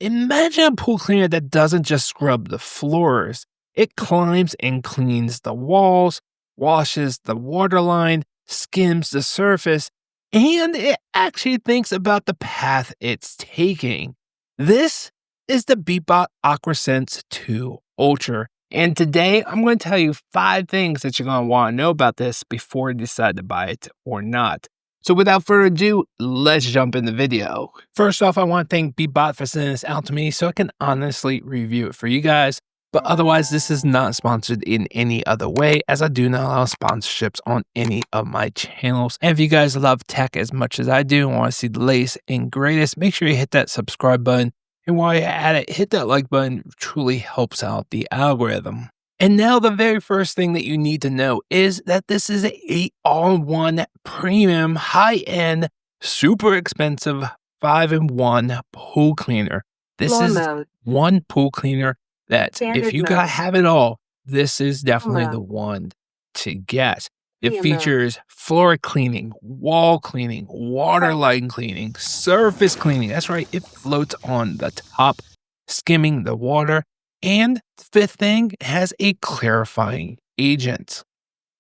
Imagine a pool cleaner that doesn't just scrub the floors. It climbs and cleans the walls, washes the waterline, skims the surface, and it actually thinks about the path it's taking. This is the Beatbot AquaSense 2 Ultra. And today I'm going to tell you 5 things that you're going to want to know about this before you decide to buy it or not. So without further ado, let's jump in the video. First off, I want to thank Beatbot for sending this out to me so I can honestly review it for you guys. But otherwise, this is not sponsored in any other way, as I do not allow sponsorships on any of my channels. And if you guys love tech as much as I do and want to see the latest and greatest, make sure you hit that subscribe button. And while you're at it, hit that like button. It truly helps out the algorithm. And now the very first thing that you need to know is that this is a all-in-one premium, high-end, super expensive 5-in-1 pool cleaner. This is one pool cleaner that if you gotta have it all, this is definitely the one to get. It features floor cleaning, wall cleaning, waterline cleaning, surface cleaning. That's right, it floats on the top, skimming the water. And the fifth thing, it has a clarifying agent.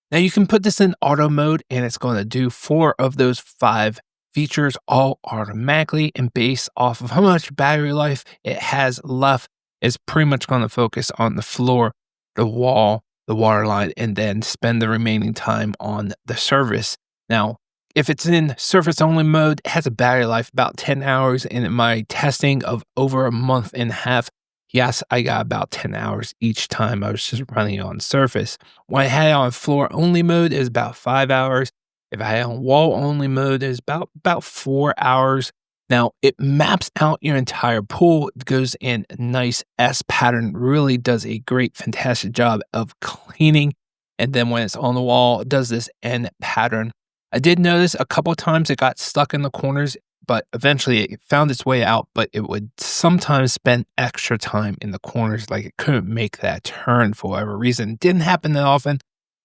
Now you can put this in auto mode and it's going to do 4 of those 5 features all automatically, and based off of how much battery life it has left, it's pretty much going to focus on the floor, the wall, the waterline, and then spend the remaining time on the surface. Now, if it's in surface only mode, it has a battery life about 10 hours, and in my testing of over a month and a half, yes, I got about 10 hours each time I was just running on surface. When I had it on floor only mode, it was about 5 hours. If I had it on wall only mode, it's about 4 hours. Now, it maps out your entire pool. It goes in a nice S pattern, really does a great, fantastic job of cleaning. And then when it's on the wall, it does this N pattern. I did notice a couple of times it got stuck in the corners, but eventually it found its way out, but it would sometimes spend extra time in the corners, like it couldn't make that turn for whatever reason. It didn't happen that often,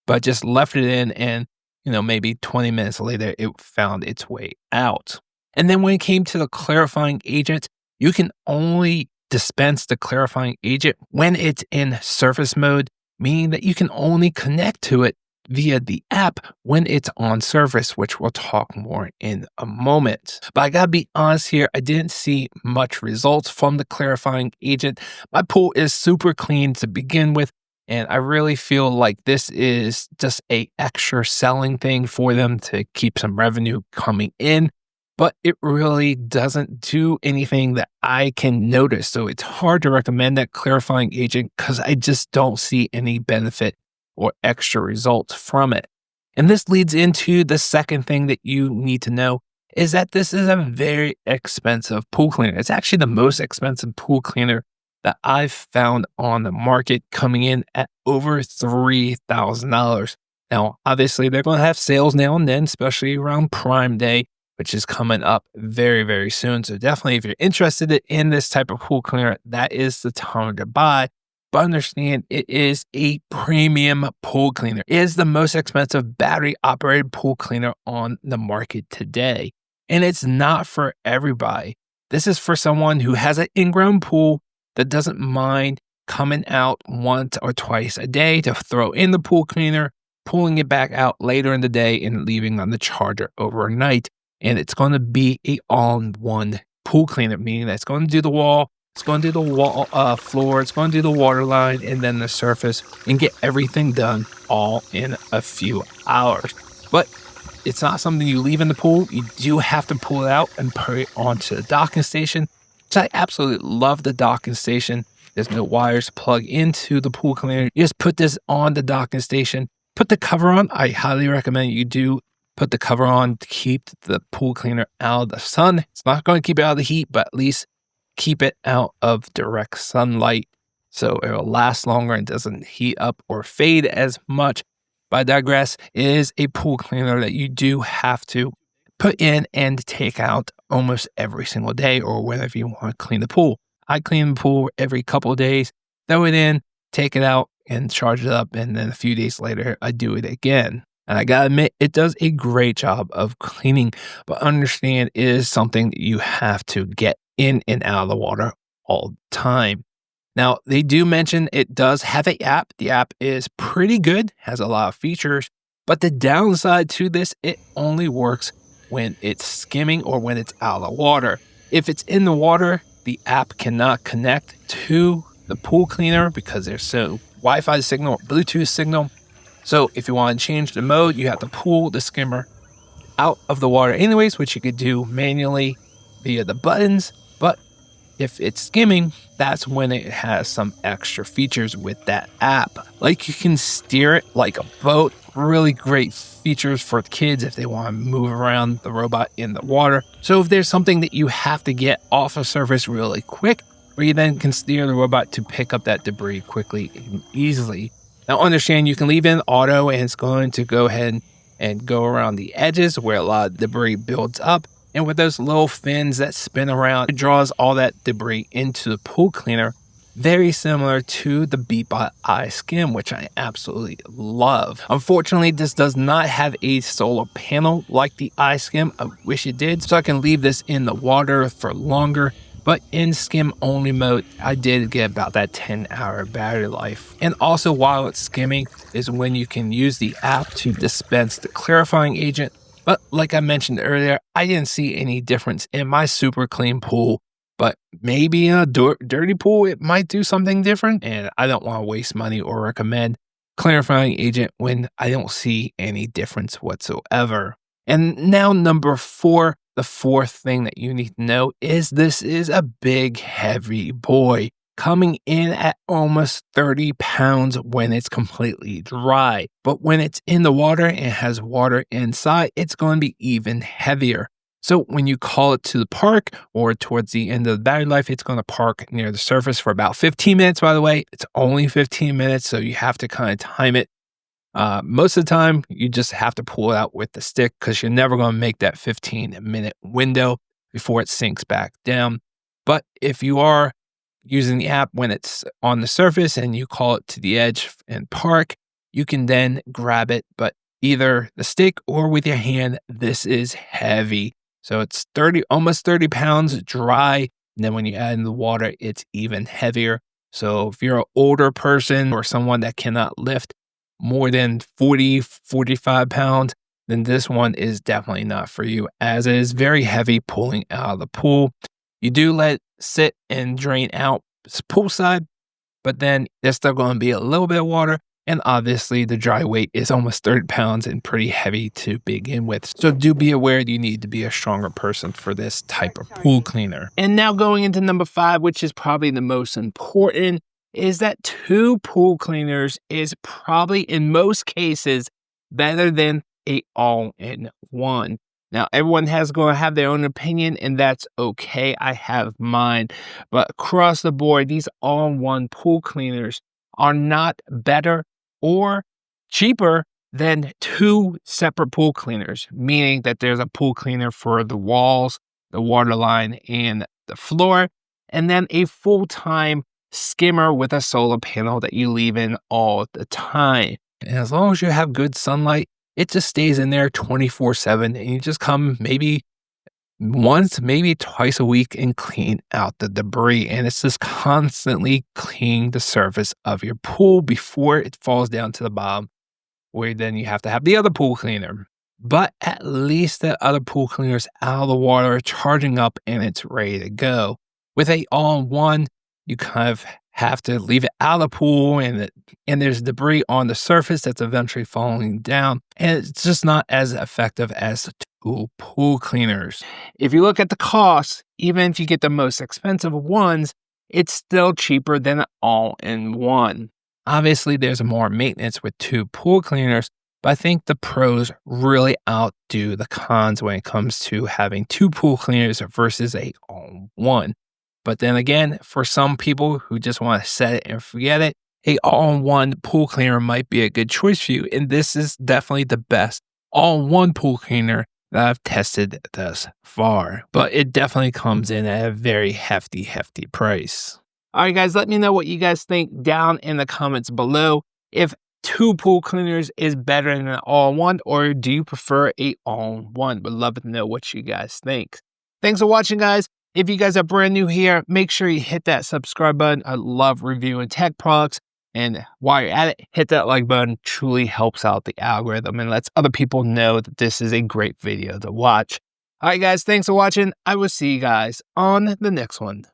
but just left it in, and maybe 20 minutes later, it found its way out. And then when it came to the clarifying agent, you can only dispense the clarifying agent when it's in surface mode, meaning that you can only connect to it via the app when it's on surface, which we'll talk more in a moment. But I gotta be honest here, I didn't see much results from the clarifying agent. My pool is super clean to begin with, and I really feel like this is just a extra selling thing for them to keep some revenue coming in. But it really doesn't do anything that I can notice. So it's hard to recommend that clarifying agent because I just don't see any benefit or extra results from it. And this leads into the second thing that you need to know is that this is a very expensive pool cleaner. It's actually the most expensive pool cleaner that I've found on the market, coming in at over $3,000. Now, obviously, they're going to have sales now and then, especially around Prime Day, which is coming up very, very soon. So definitely, if you're interested in this type of pool cleaner, that is the time to buy. But understand, it is a premium pool cleaner. It is the most expensive battery-operated pool cleaner on the market today. And it's not for everybody. This is for someone who has an in-ground pool that doesn't mind coming out once or twice a day to throw in the pool cleaner, pulling it back out later in the day, and leaving on the charger overnight. And it's going to be a all-in-one pool cleaner, meaning that it's going to do the wall, it's going to do the wall floor, it's going to do the water line, and then the surface, and get everything done all in a few hours. But it's not something you leave in the pool. You do have to pull it out and put it onto the docking station, which I absolutely love the docking station. There's no wires to plug into the pool cleaner. You just put this on the docking station, put the cover on. I highly recommend you do put the cover on to keep the pool cleaner out of the sun. It's not going to keep it out of the heat, but at least keep it out of direct sunlight so it will last longer and doesn't heat up or fade as much. But I digress. It is a pool cleaner that you do have to put in and take out almost every single day or whenever you want to clean the pool. I clean the pool every couple of days, throw it in, take it out, and charge it up. And then a few days later, I do it again. And I gotta admit, it does a great job of cleaning, but understand it is something that you have to get in and out of the water all the time. Now, they do mention it does have an app. The app is pretty good, has a lot of features, but the downside to this, it only works when it's skimming or when it's out of the water. If it's in the water, the app cannot connect to the pool cleaner because there's no Wi-Fi signal or Bluetooth signal. So if you want to change the mode, you have to pull the skimmer out of the water anyways, which you could do manually via the buttons. But if it's skimming, that's when it has some extra features with that app. Like you can steer it like a boat. Really great features for kids if they want to move around the robot in the water. So if there's something that you have to get off a surface really quick, where you then can steer the robot to pick up that debris quickly and easily. Now understand you can leave in auto and it's going to go ahead and go around the edges where a lot of debris builds up. And with those little fins that spin around, it draws all that debris into the pool cleaner, very similar to the Beatbot iSkim, which I absolutely love. Unfortunately, this does not have a solar panel like the iSkim. I wish it did, so I can leave this in the water for longer. But in skim only mode, I did get about that 10-hour battery life. And also while it's skimming is when you can use the app to dispense the clarifying agent. But like I mentioned earlier, I didn't see any difference in my super clean pool. But maybe in a dirty pool, it might do something different. And I don't want to waste money or recommend clarifying agent when I don't see any difference whatsoever. And now number 4, the fourth thing that you need to know is this is a big, heavy boy, coming in at almost 30 pounds when it's completely dry. But when it's in the water and has water inside, it's going to be even heavier. So when you call it to the park or towards the end of the battery life, it's going to park near the surface for about 15 minutes, by the way. It's only 15 minutes, so you have to kind of time it. Most of the time, you just have to pull it out with the stick because you're never going to make that 15-minute window before it sinks back down. But if you are using the app when it's on the surface and you call it to the edge and park, you can then grab it, but either the stick or with your hand. This is heavy. So it's almost 30 pounds dry. And then when you add in the water, it's even heavier. So if you're an older person or someone that cannot lift more than 45 pounds, then this one is definitely not for you, as it is very heavy pulling out of the pool. You do let it sit and drain out poolside, but then there's still going to be a little bit of water. And obviously the dry weight is almost 30 pounds and pretty heavy to begin with. So do be aware you need to be a stronger person for this type of pool cleaner. And now going into number 5, which is probably the most important, is that 2 pool cleaners is probably in most cases better than a all-in-one. Now, everyone has going to have their own opinion, and that's okay. I have mine. But across the board, these all-in-one pool cleaners are not better or cheaper than 2 separate pool cleaners, meaning that there's a pool cleaner for the walls, the waterline, and the floor, and then a full-time skimmer with a solar panel that you leave in all the time. And as long as you have good sunlight, it just stays in there 24/7, and you just come maybe once, maybe twice a week and clean out the debris. And it's just constantly cleaning the surface of your pool before it falls down to the bottom, where then you have to have the other pool cleaner. But at least the other pool cleaner is out of the water, charging up, and it's ready to go. With a all-in-one, you kind of have to leave it out of the pool, and there's debris on the surface that's eventually falling down, and it's just not as effective as 2 pool cleaners. If you look at the cost, even if you get the most expensive ones, it's still cheaper than an all-in-one. Obviously, there's more maintenance with 2 pool cleaners, but I think the pros really outdo the cons when it comes to having 2 pool cleaners versus a all-in-one. But then again, for some people who just want to set it and forget it, a all-in-one pool cleaner might be a good choice for you. And this is definitely the best all-in-one pool cleaner that I've tested thus far. But it definitely comes in at a very hefty price. All right, guys, let me know what you guys think down in the comments below. If 2 pool cleaners is better than an all-in-one, or do you prefer a all-in-one? Would love to know what you guys think. Thanks for watching, guys. If you guys are brand new here, make sure you hit that subscribe button. I love reviewing tech products. And while you're at it, hit that like button. Truly helps out the algorithm and lets other people know that this is a great video to watch. All right, guys, thanks for watching. I will see you guys on the next one.